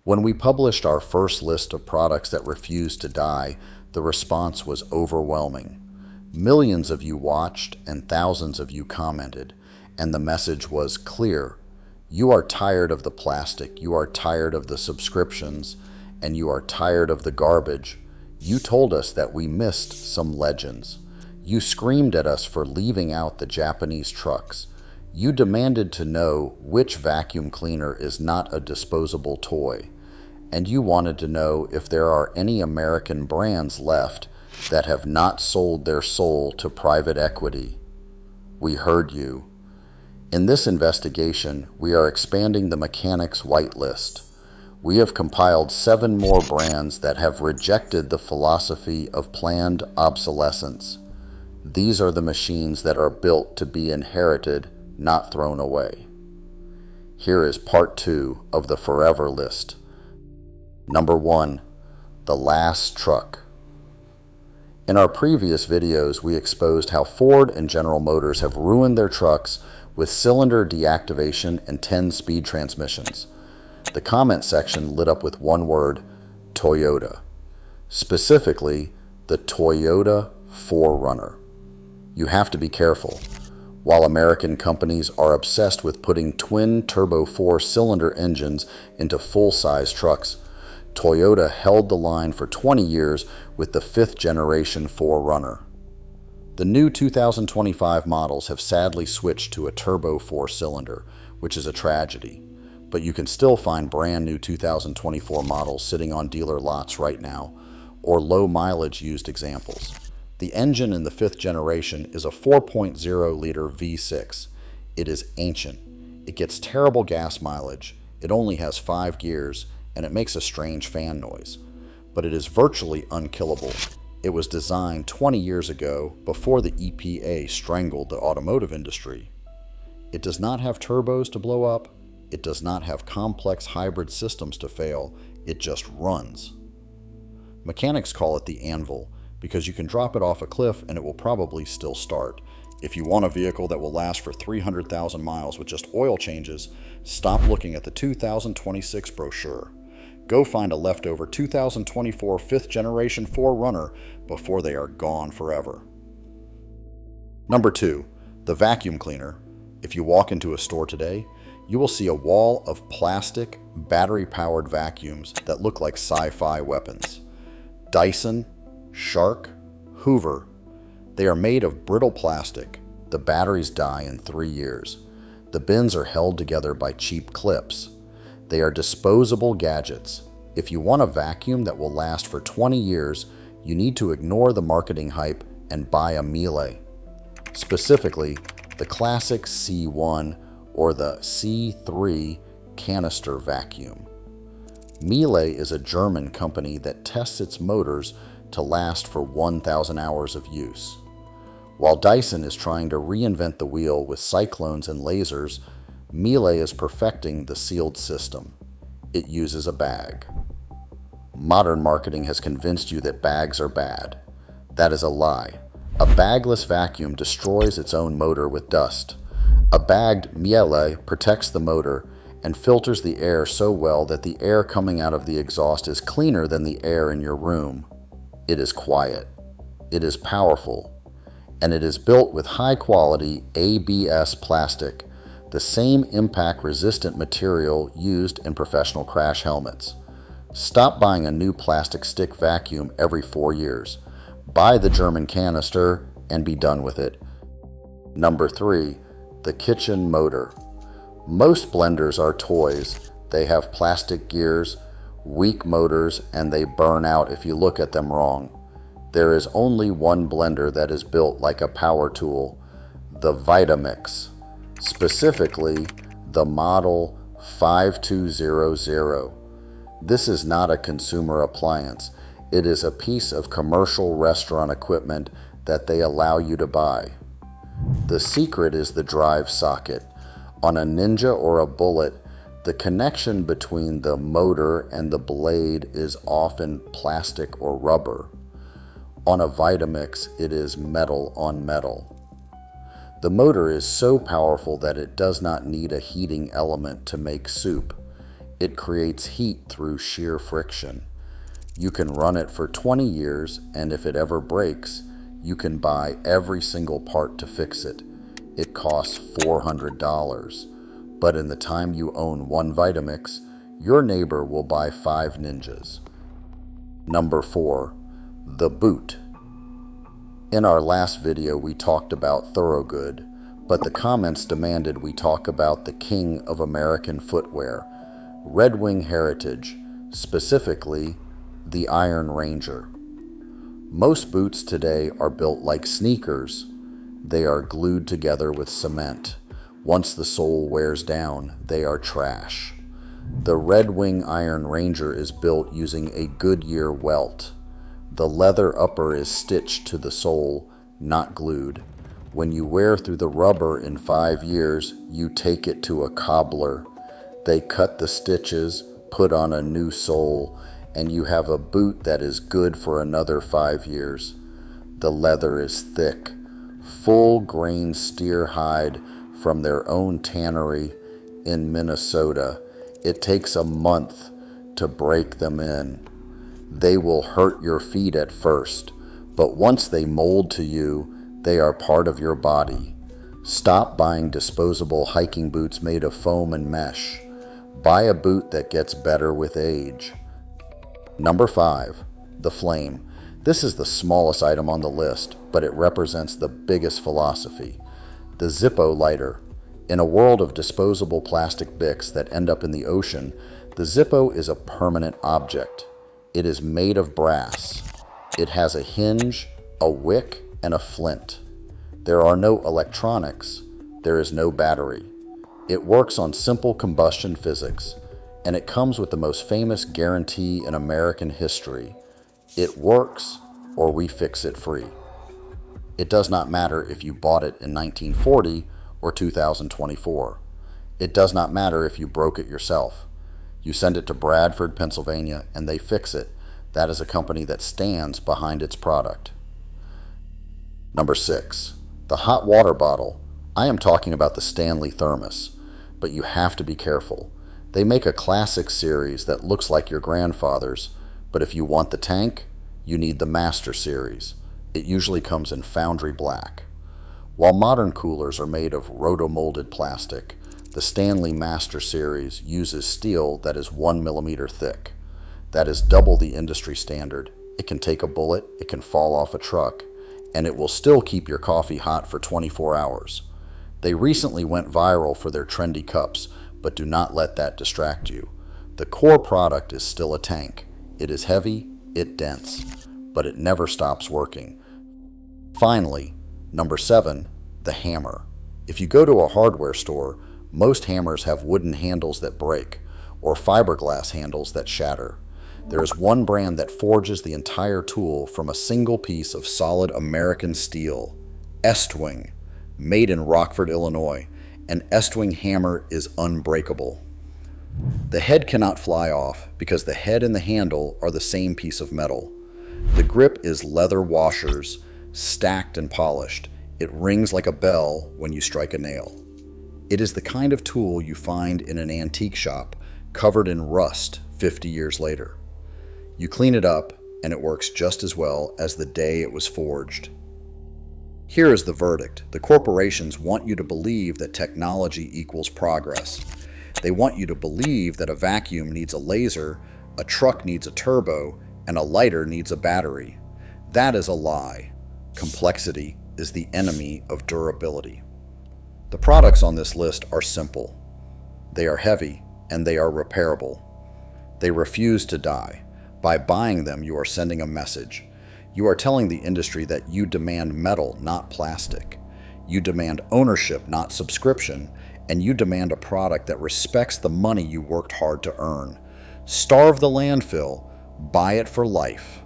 When we published our first list of products that refused to die, the response was overwhelming. Millions of you watched and thousands of you commented, and the message was clear. You are tired of the plastic, you are tired of the subscriptions, and you are tired of the garbage. You told us that we missed some legends. You screamed at us for leaving out the Japanese trucks. You demanded to know which vacuum cleaner is not a disposable toy. And you wanted to know if there are any American brands left that have not sold their soul to private equity. We heard you. In this investigation, we are expanding the mechanics whitelist. We have compiled 7 more brands that have rejected the philosophy of planned obsolescence. These are the machines that are built to be inherited, not thrown away. Here is part 2 of the forever list. Number 1, the last truck. In our previous videos, we exposed how Ford and General Motors have ruined their trucks with cylinder deactivation and 10-speed transmissions. The comment section lit up with one word, Toyota. Specifically, the Toyota 4Runner. You have to be careful. While American companies are obsessed with putting twin-turbo 4-cylinder engines into full-size trucks, Toyota held the line for 20 years with the 5th-generation 4Runner. The new 2025 models have sadly switched to a turbo 4-cylinder, which is a tragedy, but you can still find brand new 2024 models sitting on dealer lots right now, or low-mileage used examples. The engine in the 5th generation is a 4.0-liter V6. It is ancient. It gets terrible gas mileage. It only has 5 gears, and it makes a strange fan noise. But it is virtually unkillable. It was designed 20 years ago before the EPA strangled the automotive industry. It does not have turbos to blow up. It does not have complex hybrid systems to fail. It just runs. Mechanics call it the anvil because you can drop it off a cliff and it will probably still start. If you want a vehicle that will last for 300,000 miles with just oil changes, stop looking at the 2026 brochure. Go find a leftover 2024 5th generation 4Runner before they are gone forever. Number 2, the vacuum cleaner. If you walk into a store today, you will see a wall of plastic, battery-powered vacuums that look like sci-fi weapons. Dyson, Shark, Hoover. They are made of brittle plastic. The batteries die in 3 years. The bins are held together by cheap clips. They are disposable gadgets. If you want a vacuum that will last for 20 years, you need to ignore the marketing hype and buy a Miele. Specifically, the classic C1 or the C3 canister vacuum. Miele is a German company that tests its motors to last for 1,000 hours of use. While Dyson is trying to reinvent the wheel with cyclones and lasers, Miele is perfecting the sealed system. It uses a bag. Modern marketing has convinced you that bags are bad. That is a lie. A bagless vacuum destroys its own motor with dust. A bagged Miele protects the motor and filters the air so well that the air coming out of the exhaust is cleaner than the air in your room. It is quiet. It is powerful. And it is built with high-quality ABS plastic, the same impact-resistant material used in professional crash helmets. Stop buying a new plastic stick vacuum every 4 years. Buy the German canister and be done with it. Number 3, the kitchen motor. Most blenders are toys. They have plastic gears, weak motors, and they burn out if you look at them wrong. There is only one blender that is built like a power tool, the Vitamix. Specifically, the model 5200. This is not a consumer appliance. It is a piece of commercial restaurant equipment that they allow you to buy. The secret is the drive socket. On a Ninja or a Bullet, the connection between the motor and the blade is often plastic or rubber. On a Vitamix, it is metal on metal. The motor is so powerful that it does not need a heating element to make soup. It creates heat through sheer friction. You can run it for 20 years, and if it ever breaks, you can buy every single part to fix it. It costs $400. But in the time you own one Vitamix, your neighbor will buy 5 Ninjas. Number 4. The boot. In our last video, we talked about Thorogood, but the comments demanded we talk about the king of American footwear, Red Wing Heritage, specifically the Iron Ranger. Most boots today are built like sneakers. They are glued together with cement. Once the sole wears down, they are trash. The Red Wing Iron Ranger is built using a Goodyear welt. The leather upper is stitched to the sole, not glued. When you wear through the rubber in 5 years, you take it to a cobbler. They cut the stitches, put on a new sole, and you have a boot that is good for another 5 years. The leather is thick, full grain steer hide from their own tannery in Minnesota. It takes a month to break them in. They will hurt your feet at first, but once they mold to you, they are part of your body. Stop buying disposable hiking boots made of foam and mesh. Buy a boot that gets better with age. Number 5. The Flame. This is the smallest item on the list, but it represents the biggest philosophy. The Zippo lighter. In a world of disposable plastic Bics that end up in the ocean, the Zippo is a permanent object. It is made of brass. It has a hinge, a wick, and a flint. There are no electronics. There is no battery. It works on simple combustion physics, and it comes with the most famous guarantee in American history. It works, or we fix it free. It does not matter if you bought it in 1940 or 2024. It does not matter if you broke it yourself. You send it to Bradford, Pennsylvania, and they fix it. That is a company that stands behind its product. Number 6. The hot water bottle. I am talking about the Stanley Thermos, but you have to be careful. They make a classic series that looks like your grandfather's, but if you want the tank, you need the Master Series. It usually comes in foundry black. While modern coolers are made of rotomolded plastic, the Stanley Master Series uses steel that is 1 millimeter thick. That is double the industry standard. It can take a bullet, it can fall off a truck, and it will still keep your coffee hot for 24 hours. They recently went viral for their trendy cups, but do not let that distract you. The core product is still a tank. It is heavy, it dents, but it never stops working. Finally, number 7, the hammer. If you go to a hardware store, most hammers have wooden handles that break, or fiberglass handles that shatter. There is one brand that forges the entire tool from a single piece of solid American steel, Estwing, made in Rockford, Illinois. An Estwing hammer is unbreakable. The head cannot fly off because the head and the handle are the same piece of metal. The grip is leather washers, stacked and polished. It rings like a bell when you strike a nail. It is the kind of tool you find in an antique shop, covered in rust 50 years later. You clean it up, and it works just as well as the day it was forged. Here is the verdict. The corporations want you to believe that technology equals progress. They want you to believe that a vacuum needs a laser, a truck needs a turbo, and a lighter needs a battery. That is a lie. Complexity is the enemy of durability. The products on this list are simple. They are heavy, and they are repairable. They refuse to die. By buying them, you are sending a message. You are telling the industry that you demand metal, not plastic. You demand ownership, not subscription, and you demand a product that respects the money you worked hard to earn. Starve the landfill, buy it for life.